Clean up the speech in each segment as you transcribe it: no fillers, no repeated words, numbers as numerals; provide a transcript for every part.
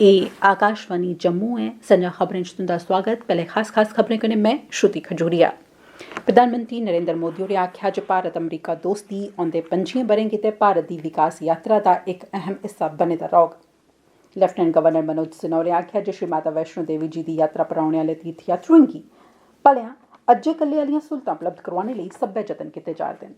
ये आकाशवाणी जम्मू है। संजा खबरें च तुंदा स्वागत। पहले खास खबरें कन्नै मैं श्रुति खजूरिया। प्रधानमंत्री नरेंद्र मोदी होरें आखेआ जे भारत अमरीका दोस्ती औंदे 25 ब'रें गितै भारत दी विकास यात्रा दा इक अहम हिस्सा बने दा रौह्ग। लेफ्टिनेंट गवर्नर मनोज सिन्हा होरें आखेआ जे श्री माता वैष्णो देवी जी दी यात्रा पर औने आह्ले तीर्थयात्रुएं गी भलेआं अज्जै कल्लै आह्लियां स्हूलतां उपलब्ध करोआने लेई सब्बै जतन कीते जा'रदे न।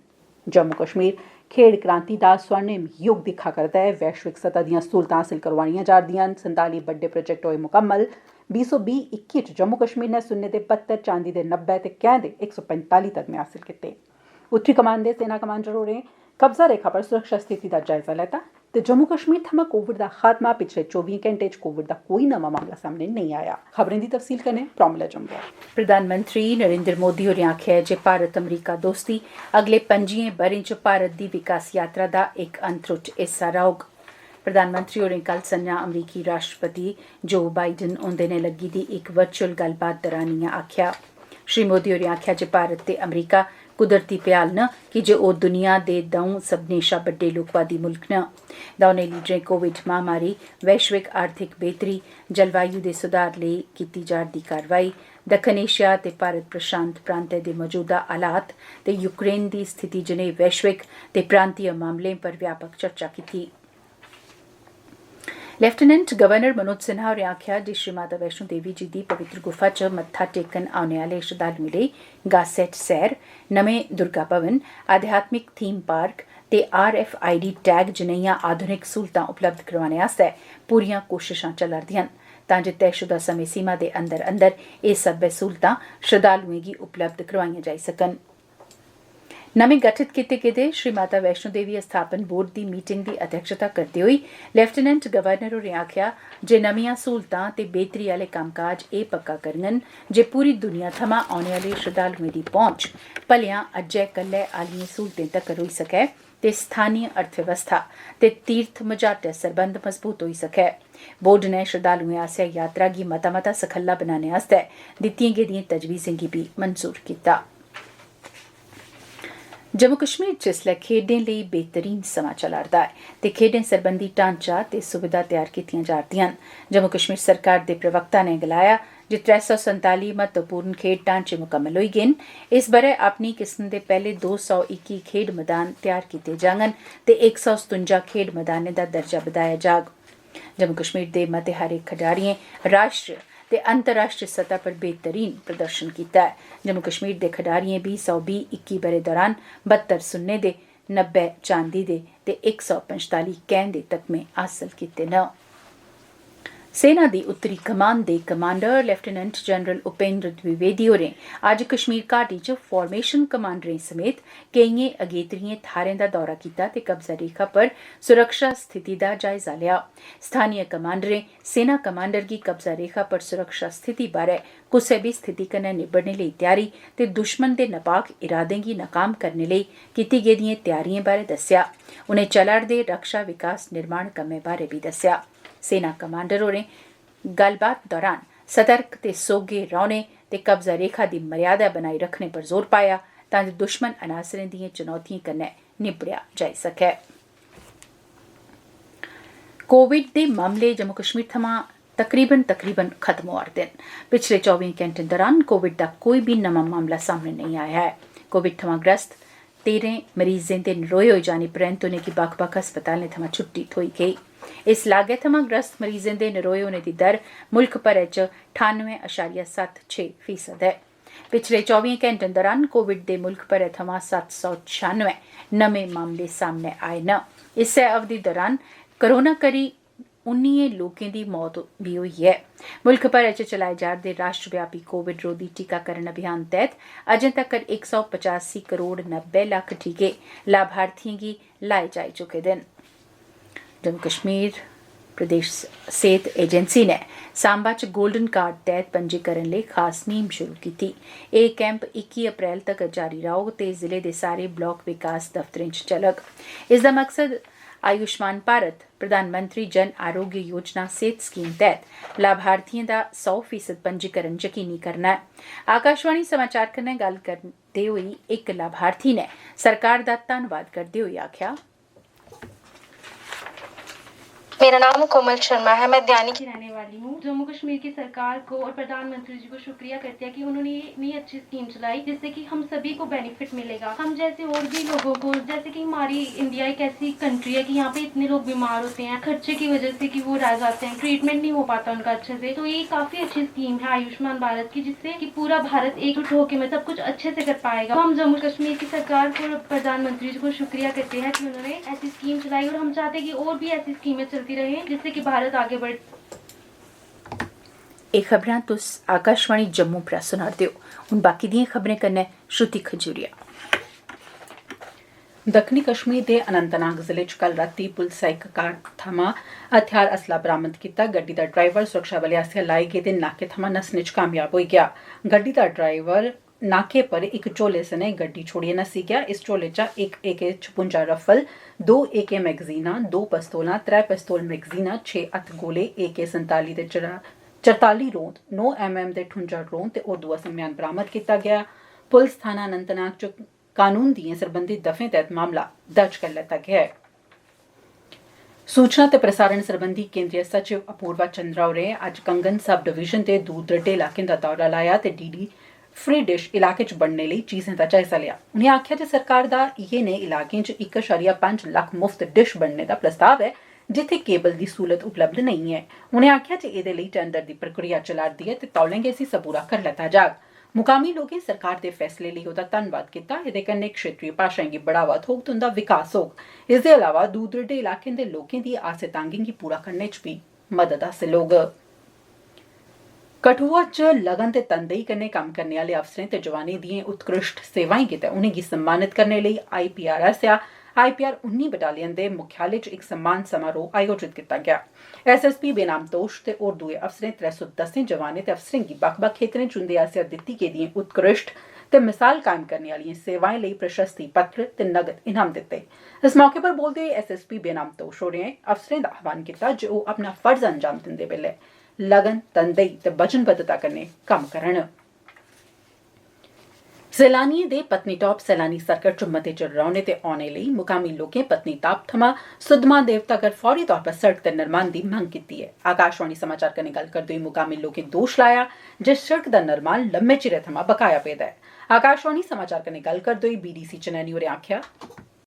जम्मू कश्मीर खेड क्रांति दा स्वर्णिम युग दिक्खा करदा है। वैश्विक सतह दियां स्हूलतां हासल करोआनियां जा'रदियां न। 47 बड्डे प्रोजेक्ट होए मुकम्मल। 2020-21 च जम्मू कश्मीर ने सुन्ने दे 72, चांदी दे 90 ते कैंह् दे 145 तगमे हासल कीते। उत्तरी कमान दे सेना कमांडर होरें कब्जा रेखा पर सुरक्षा स्थिति दा जायजा लैता ते जम्मू कश्मीर थमां कोविड दा खात्मा। पिछले 24 घैंटे च कोविड दा कोई नमां मामला सामने नेईं आया। खबरें दी तफसील कन्नै प्रोमिला जम्मू। प्रधानमंत्री नरेंद्र मोदी होरें आखेआ जे भारत अमरीका दोस्ती अगले 25 ब'रें च भारत दी विकास यात्रा दा इक अनत्रुट हिस्सा रौह्ग। प्रधानमंत्री होरें कल संजा अमरीकी राष्ट्रपति जो बाइडन हुंदे नै लग्गी दी इक वर्चुअल गल्लबात दौरान इ'यां आखेआ। श्री मोदी होरें आखेआ जे भारत ते अमरीका कुदरती भ्याल न कि जे ओह् दुनिया दे द'ऊं सभनें शा बड्डे लोकवादी मुल्क न। दौनें लीडरें कोविड महामारी, वैश्विक आर्थिक बेह्तरी, जलवायु दे सुधार लेई कीती जा'रदी कारवाई, दक्खन एशिया ते भारत प्रशांत प्रांतै दे मौजूदा हालात ते यूक्रेन दी स्थिति जनेह् वैश्विक ते प्रांतीय मामलें पर व्यापक चर्चा कीती। लेफ्टिनेंट गवर्नर मनोज सिन्हा होरें आखेआ जे श्री माता वैष्णो देवी जी दी पवित्र गुफा च मत्था टेकन औने आह्ले श्रद्धालुएं लेई गासैट सैर, नमें दुर्गा भवन, आध्यात्मिक थीम पार्क ते RFID टैग जनेहियां आधुनिक स्हूलतां उपलब्ध करोआने आस्तै पूरियां कोशशां चला'रदियां न तां जे तयशुदा समें सीमा दे अंदर अंदर एह् सब्बै स्हूलतां श्रद्धालुएं गी उपलब्ध करोआइयां जाई सकन। नमें गठित कीते गेदे श्री माता वैष्णो देवी अस्थापन बोर्ड दी मीटिंग दी अध्यक्षता करदे होई लेफ्टिनेंट गवर्नर होरें आखेआ जे नमियां स्हूलतां ते बेह्तरी आह्ले कम्मकाज एह् पक्का करङन जे पूरी दुनिया थमां औने आह्ले श्रद्धालुएं दी पहुंच भलेआं अज्जै कल्लै आह्लियें स्हूलतें तक्कर होई सकै ते स्थानीय अर्थव्यवस्था ते तीर्थ मझाटै सरबंध मजबूत होई सकै। बोर्ड ने श्रद्धालुएं आसेआ यात्रा गी मता सखल्ला बनाने आस्तै दित्तिएं गेदिएं तजवीजें गी बी मंजूर कीता। जम्मू कश्मीर च इसलै खेड्डें लेई बेहतरीन समां चला'रदा ऐ ते खेड्डें सरबंधी ढांचा ते सुविधा तैयार कीतियां जा'रदियां न। जम्मू कश्मीर सरकार दे प्रवक्ता ने गलाया जे 347 महत्वपूर्ण खेड्ड ढांचे मुकम्मल होई गे न। इस ब'रे अपनी किस्म दे पैह्ले 221 खेड्ड मैदान तैयार कीते जाङन ते 157 खेड्ड मैदानें दा दर्जा बधाया जाग। जम्मू कश्मीर दे मते हारे खडारिएं राष्ट्रीय ते अंतर्राष्ट्रीय सतह पर बेहतरीन प्रदर्शन कीता है। जम्मू कश्मीर दे खडारिएं बी 120-21 ब'रे दौरान 72 सुन्ने दे, 90 चांदी दे ते 145 कैंह् दे तगमे हासल कीते न। सेना दी उत्तरी कमान दे commander lieutenant general Upendra Dwivedi होरें अज्ज कश्मीर घाटी च फार्मेशन कमांडरें समेत केइयें अगेत्रिएं थाह्रें दा दौरा कीता ते कब्जा रेखा पर सुरक्षा स्थिति दा जायजा लिया। स्थानीय कमांडरें सेना कमांडर गी कब्जा रेखा पर सुरक्षा स्थिति बारै कुसै बी स्थिति कन्नै निब्बड़ने लेई त्यारी ते दुश्मन दे नापाक इरादें गी नाकाम करने लेई कीती गेदिएं त्यारिएं बारै दस्सेआ। उनें चला'रदे रक्षा विकास निर्माण कम्में बारै बी दस्सेआ। सेना कमांडर होरें गल्लबात दौरान सतर्क ते सोह्गे रौह्ने ते कब्जा रेखा दी मर्यादा बनाई रखने पर जोर पाया तां जे दुश्मन अनासरें दिएं चुनौतिएं कन्नै निब्बड़ेआ जाई सकै। कोविड दे मामले जम्मू कश्मीर थमां तकरीबन खत्म होआ'रदे न। पिछले 24 घैंटें दौरान कोविड दा कोई बी नमां मामला सामने नेईं आया ऐ। कोविड थमां ग्रस्त 13 मरीजें दे नरोए होई जाने परैंत उनेंगी बक्ख-बक्ख अस्पतालें थमां छुट्टी थ्होई गेई। इस लागै थमां ग्रस्त मरीजें दे नरोए होने दी दर मुल्ख भरै च 98.76% ऐ। पिछले 24 घैंटें दौरान कोविड दे मुल्ख भरै थमां 796 नमें मामले सामने आए न। इस्सै अवधि दौरान कोरोना करी 19 लोकें दी मौत भी होई ऐ। मुल्ख भरै च चलाए जा'रदे राष्ट्रव्यापी कोविड रोधी टीकाकरण अभियान तैह्त अजें तक्कर 185 करोड़ 90 लक्ख टीके लाभार्थियें गी लाए जाई चुके दे न। जम्मू कश्मीर प्रदेश सेहत एजेंसी ने सांबा च गोल्डन कार्ड तैह्त पंजीकरण लेई खास मुहिम शुरू कीती। एह् कैंप 21 अप्रैल तक्कर जारी रौह्ग ते जिले दे सारे ब्लॉक विकास दफ्तरें च चलग। इसदा मकसद आयुष्मान भारत प्रधानमंत्री जन आरोग्य योजना सेहत स्कीम तैह्त लाभार्थियें दा 100% पंजीकरण यकीनी करना ऐ। आकाशवाणी समाचार कन्नै गल्ल करदे होई इक लाभार्थी ने सरकार दा धन्नवाद करदे होई आखेआ, मेरा नाम कोमल शर्मा है, मैं ध्यानी की रहने वाली हूँ। जम्मू कश्मीर की सरकार को और प्रधानमंत्री जी को शुक्रिया करते हैं कि उन्होंने ये इतनी अच्छी स्कीम चलाई जिससे कि हम सभी को बेनिफिट मिलेगा। हम जैसे और भी लोगों को, जैसे कि हमारी इंडिया एक ऐसी कंट्री है कि यहाँ पे इतने लोग बीमार होते हैं खर्चे की वजह से कि वो रह जाते हैं, ट्रीटमेंट नहीं हो पाता उनका अच्छे से। तो ये काफी अच्छी स्कीम है आयुष्मान भारत की, जिससे कि पूरा भारत एकजुट होकर में सब कुछ अच्छे से कर पाएगा। तो हम जम्मू कश्मीर की सरकार को और प्रधानमंत्री जी को शुक्रिया करते हैं कि उन्होंने ऐसी स्कीम चलाई और हम चाहते हैं कि और भी ऐसी स्कीमें चलती रहे जिससे कि भारत आगे बढ़े। ਇਹ ਖਬਰਾਂ ਤੁਸ ਆਕਾਸ਼ਵਾਣੀ ਜੰਮੂ ਪ੍ਰੈਸ ਸੁਣਾ ਦਿਓ। ਹੁਣ ਬਾਕੀ ਦੀਆਂ ਖਬਰਾਂ ਕਰਨਾ ਸ਼੍ਰੁਤੀ ਖਜੂਰੀਆ। ਦੱਖਣੀ ਕਸ਼ਮੀਰ ਦੇ ਅਨੰਤਨਾਗ ਜ਼ਿਲ੍ਹੇ 'ਚ ਕੱਲ ਰਾਤੀ ਪੁਲਿਸ ਇੱਕ ਕਾਰ ਥਮਾਂ ਹਥਿਆਰ ਅਸਲਾ ਬਰਾਮਦ ਕੀਤਾ। ਗੱਡੀ ਦਾ ਡਰਾਈਵਰ ਸੁਰੱਖਿਆ ਬਲਾਂ ਆਸਿਆ ਲਾਏ ਗਏ ਦੇ ਨਾਕੇ ਥਮਾਂ ਨਸਣੇ 'ਚ ਕਾਮਯਾਬ ਹੋ ਗਿਆ। ਗੱਡੀ ਦਾ ਡਰਾਈਵਰ नाके पर एक झोले सने गड्डी छोड़िए नसी गया। इस झोले चा एक AK-56 रफल, 2 AK मैगजीना, 2 पिस्तौलां, 3 पिस्तौल मैगजीना, 6 हत्थ गोले, AK-47 दे 44 रोंद, 9 mm दे 58 रोंद ते और दूआ समेयान बरामद किया गया। पुलिस थाना अनंतनाग च कानून दिएं सरबंधित दफें तहत मामला दर्ज कर लिया गया है। सूचना ते प्रसारण सरबंधी केंद्रीय सचिव अपूर्वा चंद्रा होरें अज्ज कंगन सब डिवीजन ते दूर दरेडे इलाकें दा दौरा लाया ते DD फ्री डिश इलाके च बनने ਲਈ चीजें का जायजा लिया। उन्हें आख्या जे सरकार दा इहे ने इलाकें च 1.5 लाख मुफ्त डिश बनने का प्रस्ताव है जिथे केबल की सहूलत उपलब्ध नहीं है। उन्हें आख्या जे इहदे लई टेंडर की प्रक्रिया चला'रदी है ते तौले गै इसी सबूरा कर लैता जाग। मुकामी लोकें सरकार के फैसले लिए उहदा धन्नवाद कीता। इहदे कन्नै क्षेत्रीय भाषाएं गी बढ़ावा थ्होग ते उंदा विकास होग। इसदे अलावा दूर दरेडे इलाकें दे लोकें दी आसें तांगें गी पूरा करने च भी मदद हासिल होग। कठुआ च लगन ते तनदेही कन्नै कम्म करने आह्ले अफसरें ते जवानें दिएं उत्कृष्ट सेवाएं गितै उनेंगी सम्मानित करने लेई IPR आसेआ IPR 19 बटालियन दे मुख्यालय च इक सम्मान समारोह आयोजित कीता गया। SSP बेनाम तोश ते होर दुए अफसरें 310 जवानें ते अफसरें गी बक्ख-बक्ख खेत्तरें च उंदे आसेआ दित्ती गेदिएं उत्कृष्ट ते मिसाल कायम करने आह्लिएं सेवाएं लेई प्रशस्ति पत्र ते नगद इनाम दित्ते। इस मौके पर बोलदे होई SSP बेनाम तोश होरें अफसरें दा आह्वान कीता जे ओह् अपना फर्ज अंजाम दिंदे बेल्लै लगन, तनदेही ते वचनबद्धता कन्नै कम्म करन। सैलानियें दे पत्नीटाप सैलानी सर्कट च मते चिर रौह्ने ते औने लेई मुकामी लोकें पत्नीटाप थमां सुद्धमहादेव तगर फौरी तौर पर सड़क दे निर्माण दी मंग कीती है। आकाशवाणी समाचार कन्नै गल्ल करदे होई मुकामी लोकें दोश लाया जे सड़क दा निर्माण लम्मे चिरै थमां बकाया पेदा है। आकाशवाणी समाचार कन्नै गल्ल करदे होई BDC चनैनी होरें आखेआ,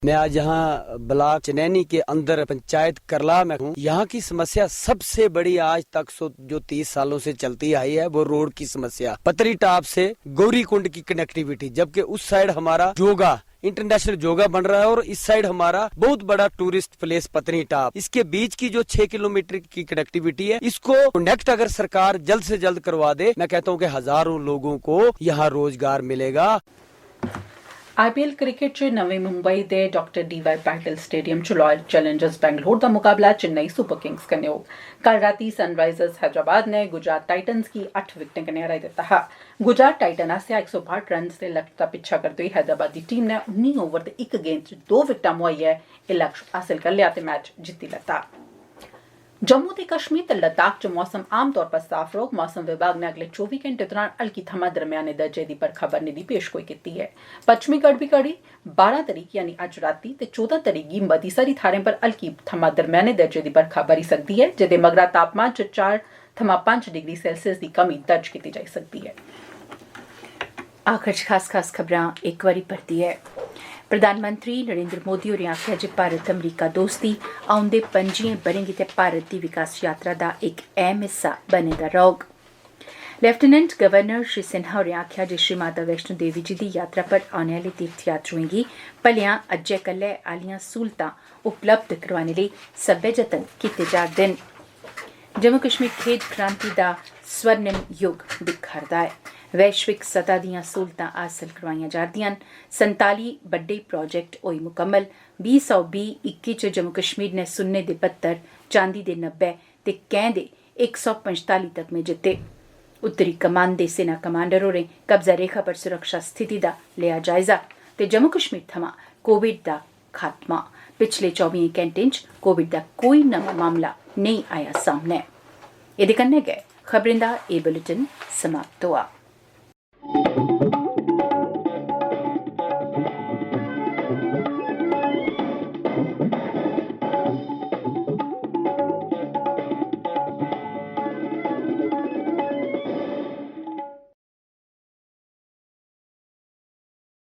मैं आज यहाँ ब्लॉक चनैनी के अंदर पंचायत करला में हूँ। यहाँ की समस्या सबसे बड़ी आज तक जो 30 सालों से चलती आई है वो रोड की समस्या, पतरी टाप से गौरी कुंड की कनेक्टिविटी, जबकि उस साइड हमारा जोगा इंटरनेशनल जोगा बन रहा है और इस साइड हमारा बहुत बड़ा टूरिस्ट प्लेस पतनी टाप। इसके बीच की जो 6 किलोमीटर की कनेक्टिविटी है इसको कनेक्ट अगर सरकार जल्द से जल्द करवा दे, मैं कहता हूँ कि हजारों लोगों को यहाँ रोजगार मिलेगा। IPL क्रिकेट च नवी मुंबई दे डॉक्टर DY पाटिल स्टेडियम च रॉयल चैलेंजर्स बैंगलोर दा मुकाबला चेन्नई सुपर किंग्स कन्नै होग। कल राती सनराइजर्स हैदराबाद ने गुजरात टाइटन्स गी 8 विकेटें कन्नै हराई दित्ता हा। गुजरात टाइटन आसेआ 162 रन दे लक्ष्य दा पिच्छा करदे होई हैदराबाद दी टीम ने 19 ओवर ते 1 गेंद च 2 विकेटां मुहाइयै एह् लक्ष्य हासिल करी लेआ ते मैच जित्ती लैता। जम्मू ते कश्मीर ते लद्दाख च मौसम आम तौर पर साफ रौह्ग। मौसम विभाग ने अगले 24 घैंटे दौरान हल्की थमां दरम्याने दर्जे दी बरखा बरने दी पेशगोई कीती है। पच्छमी गड़बी 12 तरीक यानी अज्ज राती ते 14 तरीक गी मती सारी थाह्रें पर हल्की थमां दरम्याने दर्जे दी बरखा बरी सकदी है, जेह्दे मगरा तापमान च 4 थमां 5 डिग्री सेल्सियस दी कमी दर्ज कीती जाई सकदी है। आखिर च खास खबरां इक बारी परती है। प्रधानमंत्री नरेंद्र मोदी होरें आखेआ जे भारत अमरीका दोस्ती औंदे 25 ब'रें गितै भारत दी विकास यात्रा दा इक अहम हिस्सा बने दा रौह्ग। लेफ्टिनेंट गवर्नर श्री सिन्हा होरें आखेआ जे श्री माता वैष्णो देवी जी दी यात्रा पर औने आह्ले तीर्थयात्रुएं गी भलेआं अज्जै कल्लै आह्लियां सहूलतां उपलब्ध करोआने लेई सब्बै जतन कीते जा'रदे न। जम्मू कश्मीर खेड क्रांति दा स्वर्णिम युग दिक्खा'रदा है। वैश्विक सतह दियां सहूलतां हासल करवाइयां जा'रदियां न। 47 बड्डे प्रोजेक्ट होई मुकम्मल। 2020-21 च जम्मू कश्मीर ने सुन्ने दे 72, चांदी दे 90 ते कैं दे 145 तगमे जित्ते। उत्तरी कमान दे सेना कमांडर होरें कब्जा रेखा पर सुरक्षा स्थिति दा लिया जायजा ते जम्मू कश्मीर थमां कोविड दा खात्मा। पिछले 24 घैंटें च कोविड दा कोई नमां मामला नेईं आया सामने। एह्दे कन्नै गै खबरें दा एह् बुलेटिन समाप्त होआ।